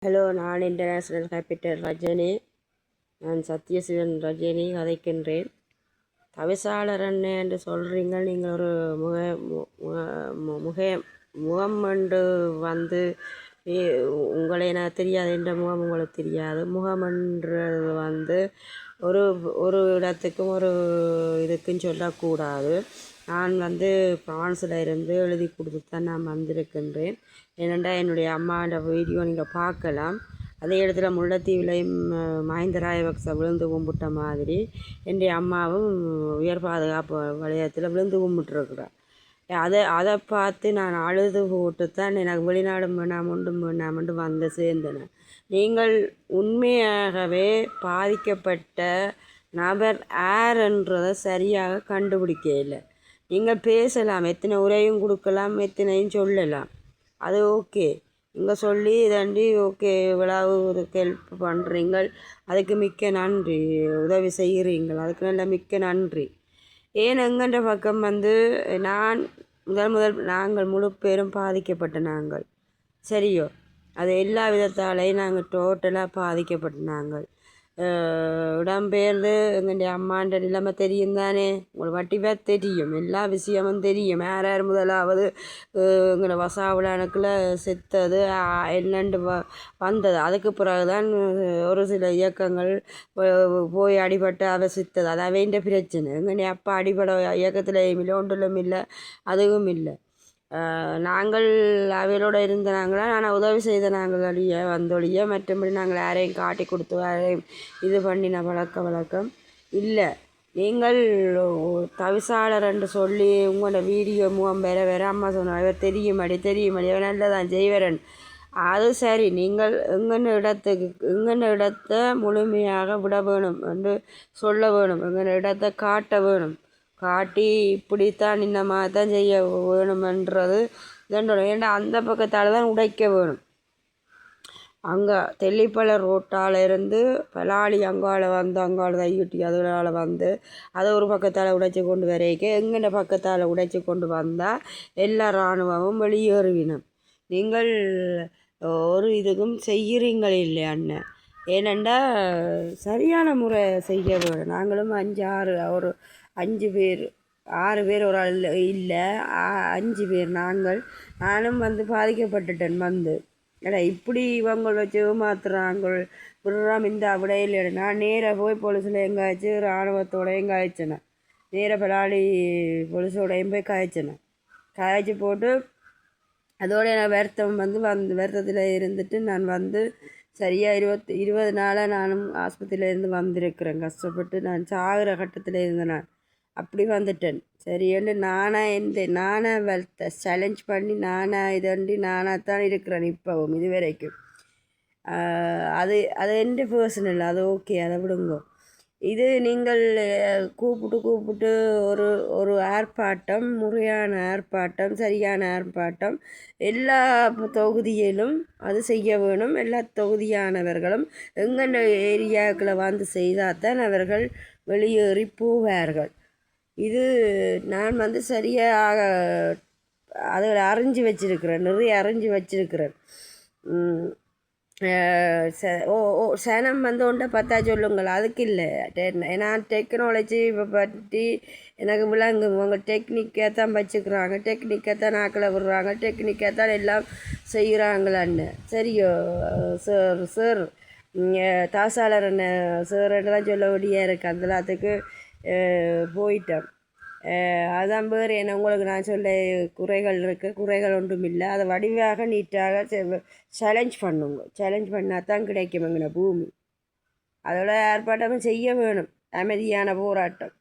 Hello, நான் international capital Rajini. நான் சத்யசிவன் ரஜினி கதைக்கின்றேன். தவிசாளர் என்ன என்று சொல்கிறீங்க. நீங்கள் ஒரு முகம் என்று வந்து உங்களை எனக்கு தெரியாது, என்ற முகம் உங்களுக்கு தெரியாது. முகம்ன்றது வந்து ஒரு ஒரு இடத்துக்கும் ஒரு இதுக்கும் சொல்லக்கூடாது. நான் வந்து ஃப்ரான்ஸில் இருந்து எழுதி கொடுத்து தான் நான் வந்திருக்கின்றேன். ஏனெண்டா என்னுடைய அம்மாவோட வீடியோ நீங்கள் பார்க்கலாம். அதே இடத்துல முல்லைத்தீவிலையும் மஹிந்த ராஜபக்ச விழுந்து கும்பிட்ட மாதிரி என்னுடைய அம்மாவும் உயர் பாதுகாப்பு வலயத்தில் விழுந்து கும்பிட்டுருக்குறார். அதை பார்த்து நான் அழுது போட்டு தான் எனக்கு வெளிநாடு வேணாம் ஒன்றும் வேணாம்னு வந்து சேர்ந்தேன். நீங்கள் உண்மையாகவே பாதிக்கப்பட்ட நபர் யாருன்றதை சரியாக கண்டுபிடிக்க இல்லை. நீங்கள் பேசலாம், எத்தனை உரையும் கொடுக்கலாம், எத்தனையும் சொல்லலாம், அது ஓகே. நீங்கள் சொல்லி இதாண்டி ஓகே இவ்வளவு ஒரு ஹெல்ப் பண்ணுறீங்க, அதுக்கு மிக்க நன்றி. உதவி செய்கிறீங்கள், அதுக்கு நல்ல மிக்க நன்றி. ஏன் எங்கன்ற பக்கம் வந்து நான் முதல் நாங்கள் முழு பேரும் பாதிக்கப்பட்ட நாங்கள், சரியோ? அது எல்லா விதத்தாலையும் நாங்கள் டோட்டலாக பாதிக்கப்பட்ட நாங்கள். இடம்பெயர்ந்து எங்களுடைய அம்மாண்ட நிலைமை தெரியும் தானே, உங்களுக்கு வட்டிவாக தெரியும், எல்லா விஷயமும் தெரியும். யார் யார் முதலாவது எங்களை வசாவிளானுக்குள்ளே செத்தது என்னண்டு வந்தது. அதுக்கு பிறகுதான் ஒரு சில இயக்கங்கள் போய் அடிபட்டு அவசித்தது. அது அவைன்ற பிரச்சனை. எங்களுடைய அப்பா அடிபட இயக்கத்தில் இல்லை, ஒன்றிலும் இல்லை, அதுவும் இல்லை. நாங்கள் அவையோடு இருந்த நாங்களாம் நான் உதவி செய்த நாங்கள் வந்தொழிய மற்றபடி நாங்கள் யாரையும் காட்டி கொடுத்து யாரையும் இது பண்ணின வழக்கம் இல்லை. நீங்கள் தவிசாளர் என்று சொல்லி உங்களோட வீடியோ முகம் வேற அம்மா சொன்னாங்க, தெரியுமாடி அவன் நல்லதான் செய்வரன். அது சரி, நீங்கள் எங்கன இடத்தை முழுமையாக விட வேணும் என்று சொல்ல வேணும், எங்கன இடத்தை காட்ட வேணும். காட்டி இப்படித்தான் இந்த மாதிரி தான் செய்ய வேணுமென்றது இதண்டோம். ஏன்னா அந்த பக்கத்தால் தான் உடைக்க வேணும். அங்கே தெல்லிப்பள ரோட்டால் இருந்து பலாளி அங்கால வந்து அங்கால தையூட்டி அதனால் வந்து அதை ஒரு பக்கத்தால் உடைச்சி கொண்டு வரைக்க எங்கெண்ட பக்கத்தால் உடைச்சி கொண்டு வந்தால் எல்லா இராணுவமும் வெளியேறுவினும். நீங்கள் ஒரு இதுக்கும் செய்கிறீங்கள் இல்லை அண்ணன். ஏனெண்டா சரியான முறை செய்ய வேணும். நாங்களும் 5 பேர் 6 பேர் ஒரு ஆள் இல்லை, 5 பேர் நானும் வந்து பாதிக்கப்பட்டுட்டேன். வந்து ஏடா இப்படி இவங்க வச்சு மாத்துறாங்க விடுறாம இந்த விடையில். நான் நேராக போய் போலீஸில் எங்காய்ச்சி இராணுவத்தோடையும் காய்ச்சினேன், நேராக பலாளி போலீஸோடையும் போய் காய்ச்சி போட்டு அதோட நான் வருத்தம் வந்து வருத்தத்தில் இருந்துட்டு நான் வந்து சரியாக 20 நாளாக நானும் ஆஸ்பத்திரியிலேருந்து வந்திருக்கிறேன். கஷ்டப்பட்டு நான் சாகிற கட்டத்தில் இருந்தேன். நான் அப்படி வந்துட்டேன். சரியன்னு நானாக சேலஞ்ச் பண்ணி நானாக தான் இருக்கிறேன் இப்போவும் இது வரைக்கும். அது எந்த பர்சனல், அது ஓகே, அதை விடுங்க. இது நீங்கள் கூப்பிட்டு ஒரு ஆர்ப்பாட்டம், முறையான ஆர்ப்பாட்டம், சரியான ஆர்ப்பாட்டம் எல்லா தொகுதியிலும் அது செய்ய வேணும். எல்லா தொகுதியானவர்களும் எங்கெண்ட ஏரியாக்களை வந்து செய்தால் தான் அவர்கள் வெளியேறி போவார்கள். இது நான் வந்து சரியாக அதில் அறிஞ்சு வச்சிருக்கிறேன், நிறைய அறிஞ்சு வச்சிருக்கிறேன். சனம் வந்து ஒன்றை பார்த்தா சொல்லுங்கள், அதுக்கு இல்லை. நான் டெக்னாலஜி பற்றி எனக்கு விளங்கும். அவங்க டெக்னிக்காக தான் வச்சுக்கிறாங்க, டெக்னிக்காக தான் நாக்கில் விடுறாங்க, டெக்னிக்காக தான் எல்லாம் செய்கிறாங்களான்னு. சரியோ சார் தாசாளர் என்ன சார்ன்னு தான் சொல்ல வேண்டிய இருக்குது. அந்த எல்லாத்துக்கு போயிட்டேன். அதான் பேர் என்ன உங்களுக்கு நான் சொல்ல குறைகள் இருக்குது, குறைகள் ஒன்றும் இல்லை. அதை வடிவாக நீட்டாக சேலஞ்ச் பண்ணுங்க. சேலஞ்ச் பண்ணால் தான் கிடைக்கும் எங்களை பூமி. அதோட ஏற்பாட்டமும் செய்ய வேணும், அமைதியான போராட்டம்.